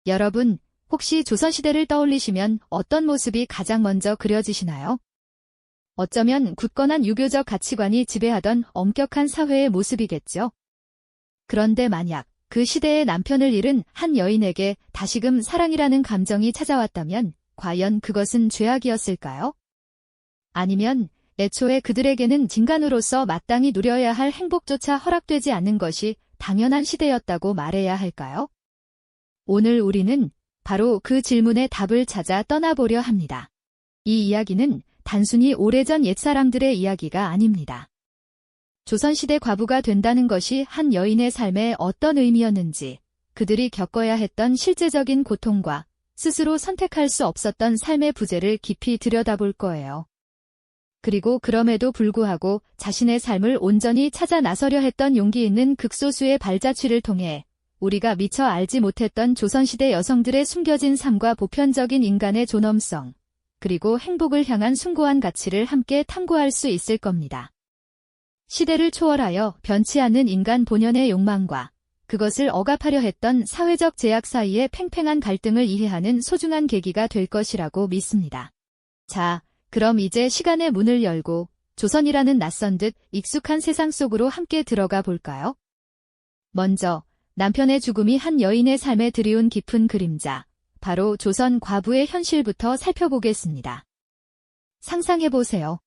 여러분, 혹시 조선시대를 떠올리시면 어떤 모습이 가장 먼저 그려지시나요? 어쩌면 굳건한 유교적 가치관이 지배하던 엄격한 사회의 모습이겠죠. 그런데 만약 그 시대의 남편을 잃은 한 여인에게 다시금 사랑이라는 감정이 찾아왔다면 과연 그것은 죄악이었을까요? 아니면 애초에 그들에게는 진간으로서 마땅히 누려야 할 행복조차 허락되지 않는 것이 당연한 시대였다고 말해야 할까요? 오늘 우리는 바로 그 질문의 답을 찾아 떠나보려 합니다. 이 이야기는 단순히 오래전 옛사람들의 이야기가 아닙니다. 조선시대 과부가 된다는 것이 한 여인의 삶에 어떤 의미였는지, 그들이 겪어야 했던 실제적인 고통과 스스로 선택할 수 없었던 삶의 부재를 깊이 들여다볼 거예요. 그리고 그럼에도 불구하고 자신의 삶을 온전히 찾아 나서려 했던 용기 있는 극소수의 발자취를 통해 우리가 미처 알지 못했던 조선시대 여성들의 숨겨진 삶과 보편적인 인간의 존엄성, 그리고 행복을 향한 숭고한 가치를 함께 탐구할 수 있을 겁니다. 시대를 초월하여 변치 않는 인간 본연의 욕망과 그것을 억압하려 했던 사회적 제약 사이의 팽팽한 갈등을 이해하는 소중한 계기가 될 것이라고 믿습니다. 자, 그럼 이제 시간의 문을 열고 조선이라는 낯선 듯 익숙한 세상 속으로 함께 들어가 볼까요? 먼저 남편의 죽음이 한 여인의 삶에 들이운 깊은 그림자, 바로 조선 과부의 현실부터 살펴보겠습니다. 상상해보세요.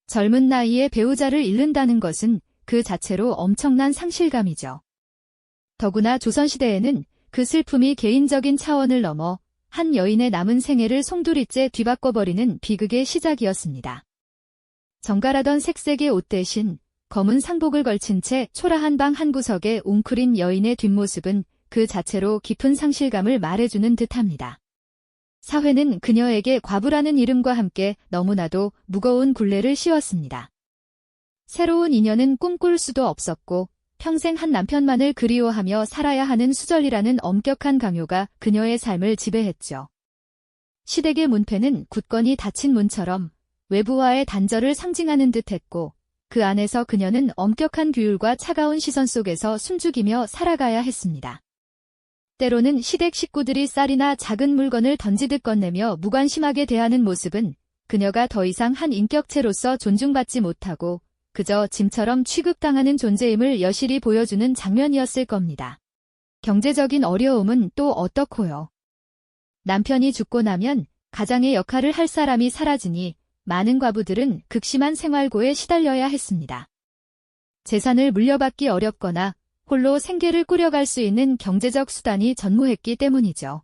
젊은 나이에 배우자를 잃는다는 것은 그 자체로 엄청난 상실감이죠. 더구나 조선시대에는 그 슬픔이 개인적인 차원을 넘어 한 여인의 남은 생애를 송두리째 뒤바꿔버리는 비극의 시작이었습니다. 정갈하던 색색의 옷 대신 검은 상복을 걸친 채 초라한 방 한 구석에 웅크린 여인의 뒷모습은 그 자체로 깊은 상실감을 말해주는 듯합니다. 사회는 그녀에게 과부라는 이름과 함께 너무나도 무거운 굴레를 씌웠습니다. 새로운 인연은 꿈꿀 수도 없었고 평생 한 남편만을 그리워하며 살아야 하는 수절이라는 엄격한 강요가 그녀의 삶을 지배했죠. 시댁의 문패는 굳건히 닫힌 문처럼 외부와의 단절을 상징하는 듯했고 그 안에서 그녀는 엄격한 규율과 차가운 시선 속에서 숨죽이며 살아가야 했습니다. 때로는 시댁 식구들이 쌀이나 작은 물건을 던지듯 건네며 무관심하게 대하는 모습은 그녀가 더 이상 한 인격체로서 존중받지 못하고 그저 짐처럼 취급당하는 존재임을 여실히 보여주는 장면이었을 겁니다. 경제적인 어려움은 또 어떻고요? 남편이 죽고 나면 가장의 역할을 할 사람이 사라지니 많은 과부들은 극심한 생활고에 시달려야 했습니다. 재산을 물려받기 어렵거나 홀로 생계를 꾸려갈 수 있는 경제적 수단이 전무했기 때문이죠.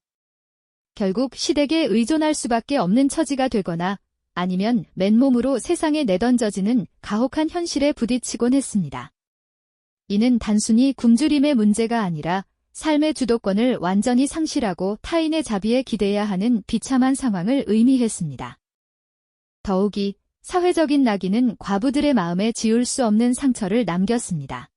결국 시댁에 의존할 수밖에 없는 처지가 되거나 아니면 맨몸으로 세상에 내던져지는 가혹한 현실에 부딪히곤 했습니다. 이는 단순히 굶주림의 문제가 아니라 삶의 주도권을 완전히 상실하고 타인의 자비에 기대야 하는 비참한 상황을 의미했습니다. 더욱이 사회적인 낙인은 과부들의 마음에 지울 수 없는 상처를 남겼습니다.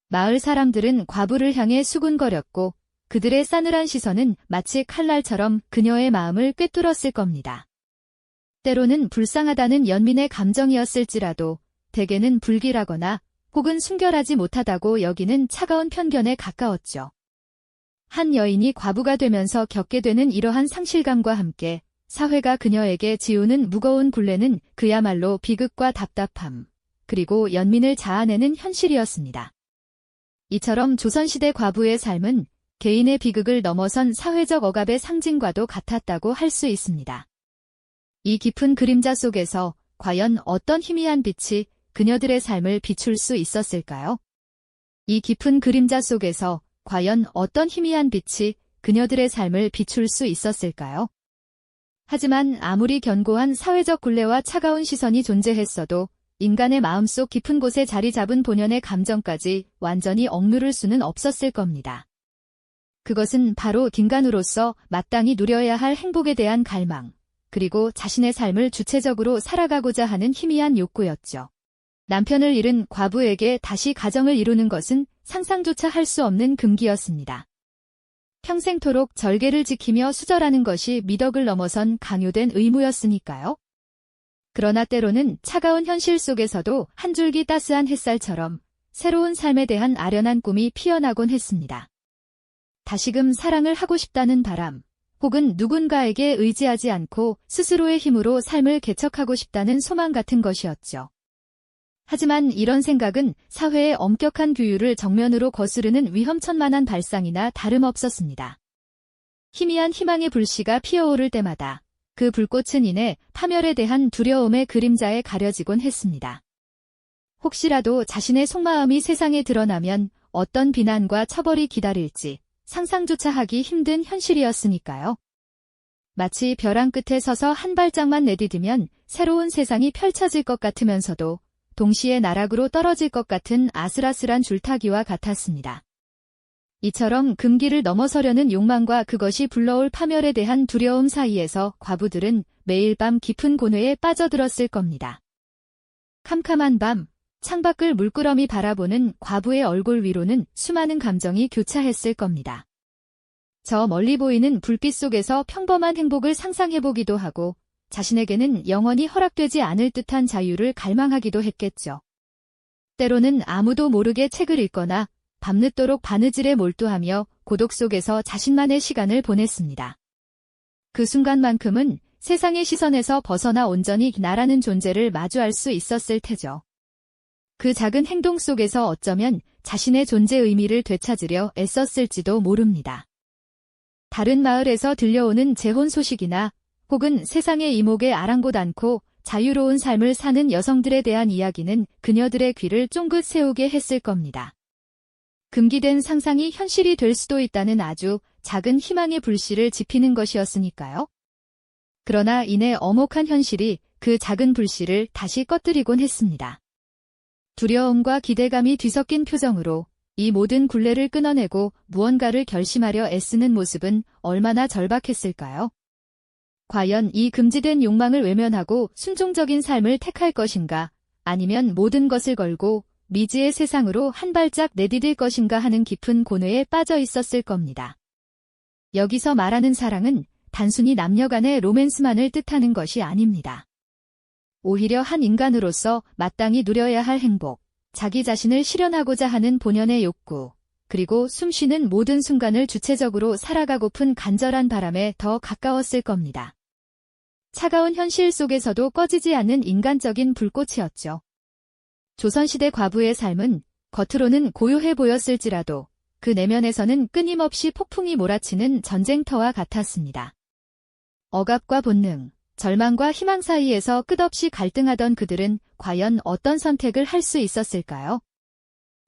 마을 사람들은 과부를 향해 수군거렸고 그들의 싸늘한 시선은 마치 칼날처럼 그녀의 마음을 꿰뚫었을 겁니다. 때로는 불쌍하다는 연민의 감정이었을지라도 대개는 불길하거나 혹은 순결하지 못하다고 여기는 차가운 편견에 가까웠죠. 한 여인이 과부가 되면서 겪게 되는 이러한 상실감과 함께 사회가 그녀에게 지우는 무거운 굴레는 그야말로 비극과 답답함, 그리고 연민을 자아내는 현실이었습니다. 이처럼 조선시대 과부의 삶은 개인의 비극을 넘어선 사회적 억압의 상징과도 같았다고 할 수 있습니다. 이 깊은 그림자 속에서 과연 어떤 희미한 빛이 그녀들의 삶을 비출 수 있었을까요? 이 깊은 그림자 속에서 과연 어떤 희미한 빛이 그녀들의 삶을 비출 수 있었을까요? 하지만 아무리 견고한 사회적 굴레와 차가운 시선이 존재했어도 인간의 마음속 깊은 곳에 자리 잡은 본연의 감정까지 완전히 억누를 수는 없었을 겁니다. 그것은 바로 인간으로서 마땅히 누려야 할 행복에 대한 갈망, 그리고 자신의 삶을 주체적으로 살아가고자 하는 희미한 욕구였죠. 남편을 잃은 과부에게 다시 가정을 이루는 것은 상상조차 할 수 없는 금기였습니다. 평생토록 절개를 지키며 수절하는 것이 미덕을 넘어선 강요된 의무였으니까요. 그러나 때로는 차가운 현실 속에서도 한 줄기 따스한 햇살처럼 새로운 삶에 대한 아련한 꿈이 피어나곤 했습니다. 다시금 사랑을 하고 싶다는 바람, 혹은 누군가에게 의지하지 않고 스스로의 힘으로 삶을 개척하고 싶다는 소망 같은 것이었죠. 하지만 이런 생각은 사회의 엄격한 규율을 정면으로 거스르는 위험천만한 발상이나 다름없었습니다. 희미한 희망의 불씨가 피어오를 때마다 그 불꽃은 이내 파멸에 대한 두려움의 그림자에 가려지곤 했습니다. 혹시라도 자신의 속마음이 세상에 드러나면 어떤 비난과 처벌이 기다릴지 상상조차 하기 힘든 현실이었으니까요. 마치 벼랑 끝에 서서 한 발짝만 내디디면 새로운 세상이 펼쳐질 것 같으면서도 동시에 나락으로 떨어질 것 같은 아슬아슬한 줄타기와 같았습니다. 이처럼 금기를 넘어서려는 욕망과 그것이 불러올 파멸에 대한 두려움 사이에서 과부들은 매일 밤 깊은 고뇌에 빠져들었을 겁니다. 캄캄한 밤, 창밖을 물끄러미 바라보는 과부의 얼굴 위로는 수많은 감정이 교차했을 겁니다. 저 멀리 보이는 불빛 속에서 평범한 행복을 상상해보기도 하고 자신에게는 영원히 허락되지 않을 듯한 자유를 갈망하기도 했겠죠. 때로는 아무도 모르게 책을 읽거나 밤늦도록 바느질에 몰두하며 고독 속에서 자신만의 시간을 보냈습니다. 그 순간만큼은 세상의 시선에서 벗어나 온전히 나라는 존재를 마주할 수 있었을 테죠. 그 작은 행동 속에서 어쩌면 자신의 존재 의미를 되찾으려 애썼을지도 모릅니다. 다른 마을에서 들려오는 재혼 소식이나 혹은 세상의 이목에 아랑곳 않고 자유로운 삶을 사는 여성들에 대한 이야기는 그녀들의 귀를 쫑긋 세우게 했을 겁니다. 금기된 상상이 현실이 될 수도 있다는 아주 작은 희망의 불씨를 지피는 것이었으니까요. 그러나 이내 엄혹한 현실이 그 작은 불씨를 다시 꺼뜨리곤 했습니다. 두려움과 기대감이 뒤섞인 표정으로 이 모든 굴레를 끊어내고 무언가를 결심하려 애쓰는 모습은 얼마나 절박했을까요? 과연 이 금지된 욕망을 외면하고 순종적인 삶을 택할 것인가, 아니면 모든 것을 걸고 미지의 세상으로 한 발짝 내디딜 것인가 하는 깊은 고뇌에 빠져 있었을 겁니다. 여기서 말하는 사랑은 단순히 남녀 간의 로맨스만을 뜻하는 것이 아닙니다. 오히려 한 인간으로서 마땅히 누려야 할 행복, 자기 자신을 실현하고자 하는 본연의 욕구, 그리고 숨쉬는 모든 순간을 주체적으로 살아가고픈 간절한 바람에 더 가까웠을 겁니다. 차가운 현실 속에서도 꺼지지 않는 인간적인 불꽃이었죠. 조선시대 과부의 삶은 겉으로는 고요해 보였을지라도 그 내면에서는 끊임없이 폭풍이 몰아치는 전쟁터와 같았습니다. 억압과 본능, 절망과 희망 사이에서 끝없이 갈등하던 그들은 과연 어떤 선택을 할 수 있었을까요?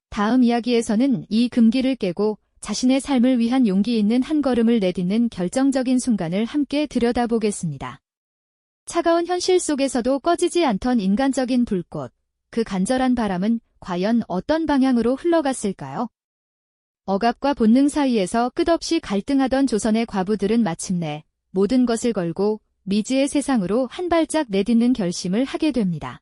다음 이야기에서는 이 금기를 깨고 자신의 삶을 위한 용기 있는 한 걸음을 내딛는 결정적인 순간을 함께 들여다보겠습니다. 차가운 현실 속에서도 꺼지지 않던 인간적인 불꽃, 그 간절한 바람은 과연 어떤 방향으로 흘러갔을까요? 억압과 본능 사이에서 끝없이 갈등하던 조선의 과부들은 마침내 모든 것을 걸고 미지의 세상으로 한 발짝 내딛는 결심을 하게 됩니다.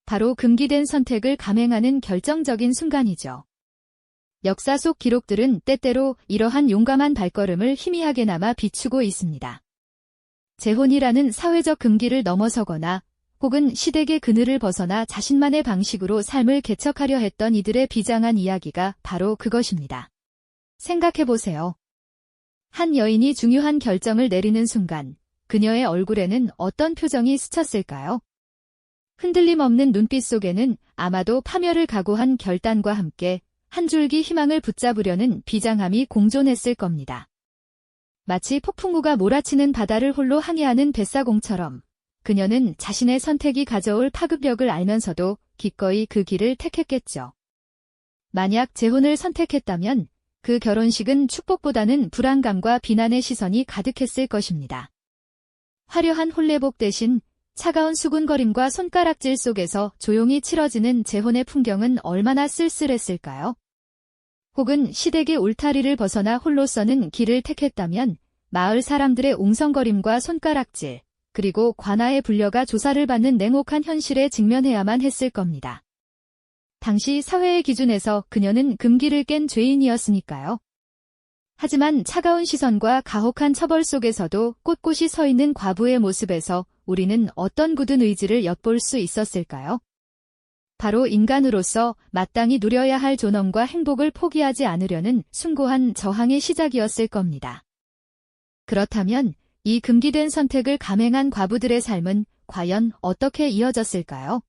바로 금기된 선택을 감행하는 결정적인 순간이죠. 역사 속 기록들은 때때로 이러한 용감한 발걸음을 희미하게나마 비추고 있습니다. 재혼이라는 사회적 금기를 넘어서거나 혹은 시댁의 그늘을 벗어나 자신만의 방식으로 삶을 개척하려 했던 이들의 비장한 이야기가 바로 그것입니다. 생각해보세요. 한 여인이 중요한 결정을 내리는 순간 그녀의 얼굴에는 어떤 표정이 스쳤을까요? 흔들림 없는 눈빛 속에는 아마도 파멸을 각오한 결단과 함께 한 줄기 희망을 붙잡으려는 비장함이 공존했을 겁니다. 마치 폭풍우가 몰아치는 바다를 홀로 항해하는 뱃사공처럼 그녀는 자신의 선택이 가져올 파급력을 알면서도 기꺼이 그 길을 택했겠죠. 만약 재혼을 선택했다면 그 결혼식은 축복보다는 불안감과 비난의 시선이 가득했을 것입니다. 화려한 혼례복 대신 차가운 수군거림과 손가락질 속에서 조용히 치러지는 재혼의 풍경은 얼마나 쓸쓸했을까요? 혹은 시댁의 울타리를 벗어나 홀로 서는 길을 택했다면 마을 사람들의 웅성거림과 손가락질, 그리고 관아에 불려가 조사를 받는 냉혹한 현실에 직면해야만 했을 겁니다. 당시 사회의 기준에서 그녀는 금기를 깬 죄인이었으니까요. 하지만 차가운 시선과 가혹한 처벌 속에서도 꼿꼿이 서 있는 과부의 모습에서 우리는 어떤 굳은 의지를 엿볼 수 있었을까요? 바로 인간으로서 마땅히 누려야 할 존엄과 행복을 포기하지 않으려는 숭고한 저항의 시작이었을 겁니다. 그렇다면 이 금기된 선택을 감행한 과부들의 삶은 과연 어떻게 이어졌을까요?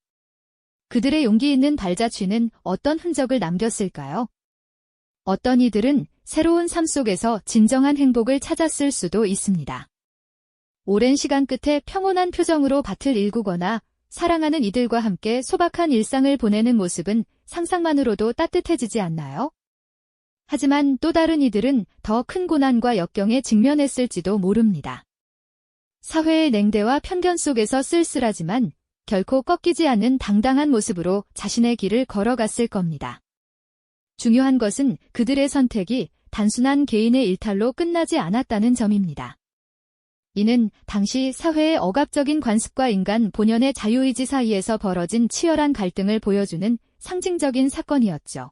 그들의 용기 있는 발자취는 어떤 흔적을 남겼을까요? 어떤 이들은 새로운 삶 속에서 진정한 행복을 찾았을 수도 있습니다. 오랜 시간 끝에 평온한 표정으로 밭을 일구거나 사랑하는 이들과 함께 소박한 일상을 보내는 모습은 상상만으로도 따뜻해지지 않나요? 하지만 또 다른 이들은 더 큰 고난과 역경에 직면했을지도 모릅니다. 사회의 냉대와 편견 속에서 쓸쓸하지만 결코 꺾이지 않는 당당한 모습으로 자신의 길을 걸어갔을 겁니다. 중요한 것은 그들의 선택이 단순한 개인의 일탈로 끝나지 않았다는 점입니다. 이는 당시 사회의 억압적인 관습과 인간 본연의 자유의지 사이에서 벌어진 치열한 갈등을 보여주는 상징적인 사건이었죠.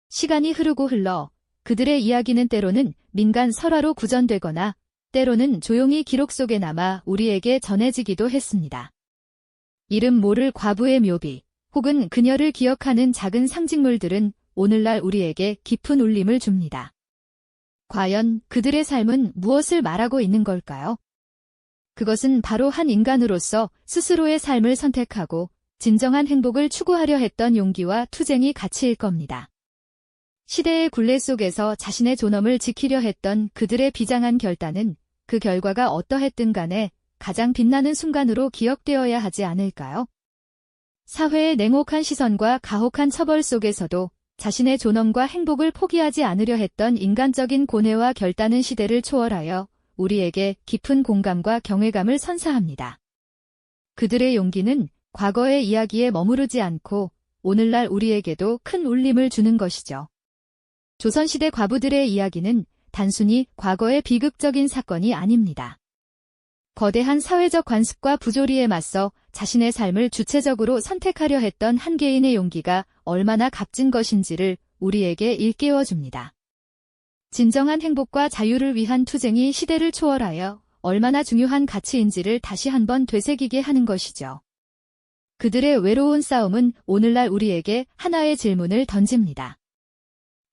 시간이 흐르고 흘러 그들의 이야기는 때로는 민간 설화로 구전되거나 때로는 조용히 기록 속에 남아 우리에게 전해지기도 했습니다. 이름 모를 과부의 묘비 혹은 그녀를 기억하는 작은 상징물들은 오늘날 우리에게 깊은 울림을 줍니다. 과연 그들의 삶은 무엇을 말하고 있는 걸까요? 그것은 바로 한 인간으로서 스스로의 삶을 선택하고 진정한 행복을 추구하려 했던 용기와 투쟁이 가치일 겁니다. 시대의 굴레 속에서 자신의 존엄을 지키려 했던 그들의 비장한 결단은 그 결과가 어떠했든 간에 가장 빛나는 순간으로 기억되어야 하지 않을까요? 사회의 냉혹한 시선과 가혹한 처벌 속에서도 자신의 존엄과 행복을 포기하지 않으려 했던 인간적인 고뇌와 결단은 시대를 초월하여 우리에게 깊은 공감과 경외감을 선사합니다. 그들의 용기는 과거의 이야기에 머무르지 않고 오늘날 우리에게도 큰 울림을 주는 것이죠. 조선시대 과부들의 이야기는 단순히 과거의 비극적인 사건이 아닙니다. 거대한 사회적 관습과 부조리에 맞서 자신의 삶을 주체적으로 선택하려 했던 한 개인의 용기가 얼마나 값진 것인지를 우리에게 일깨워줍니다. 진정한 행복과 자유를 위한 투쟁이 시대를 초월하여 얼마나 중요한 가치인지를 다시 한번 되새기게 하는 것이죠. 그들의 외로운 싸움은 오늘날 우리에게 하나의 질문을 던집니다.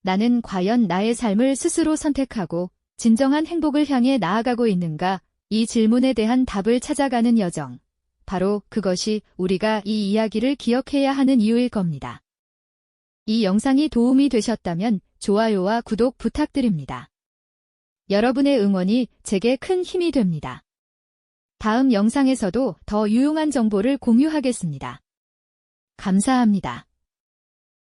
나는 과연 나의 삶을 스스로 선택하고 진정한 행복을 향해 나아가고 있는가? 이 질문에 대한 답을 찾아가는 여정. 바로 그것이 우리가 이 이야기를 기억해야 하는 이유일 겁니다. 이 영상이 도움이 되셨다면 좋아요와 구독 부탁드립니다. 여러분의 응원이 제게 큰 힘이 됩니다. 다음 영상에서도 더 유용한 정보를 공유하겠습니다. 감사합니다.